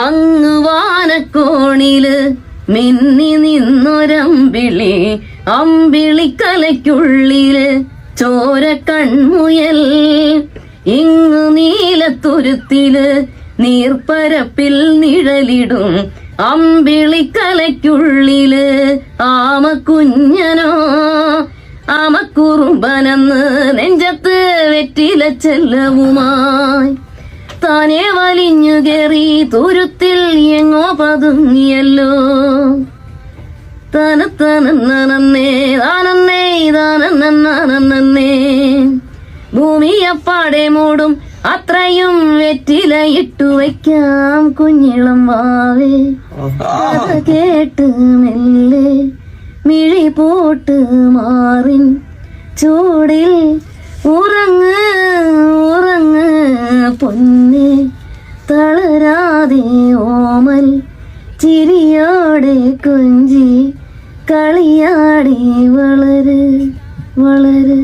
അങ്ങ് വാനക്കോണില് മിന്നി നിന്നൊരമ്പിളി, അമ്പിളിക്കലയ്ക്കുള്ളില് ചോര കൺമുയൽ. ഇങ്ങു നീലത്തുരുത്തില് നീർപ്പരപ്പിൽ നിഴലിടും അമ്പിളിക്കലയ്ക്കുള്ളില് ആമക്കുഞ്ഞനോ ആമക്കുറുമ്പനെന്ന് നെഞ്ചത്ത് വെറ്റില ചെല്ലവുമായി താനെ വലിഞ്ഞു കയറി തുരുത്തിൽ എങ്ങോ പതുങ്ങിയല്ലോ. തനത്തനന്നേ താനന്നേ താനന്നേ ഭൂമിയപ്പാടെ മൂടും അത്രയും വെറ്റില ഇട്ടു വയ്ക്കാം കുഞ്ഞിളം വാവേ. കഥ കേട്ട് മെല്ലെ മിഴി പോട്ട് മാറിൻ ചൂടിൽ ഉറങ്ങ് ഉറങ്ങ് പൊന്നെ, തളരാതെ ഓമൽ ചിരിയോടെ കൊഞ്ചി കളിയാടി വളര് വളര്.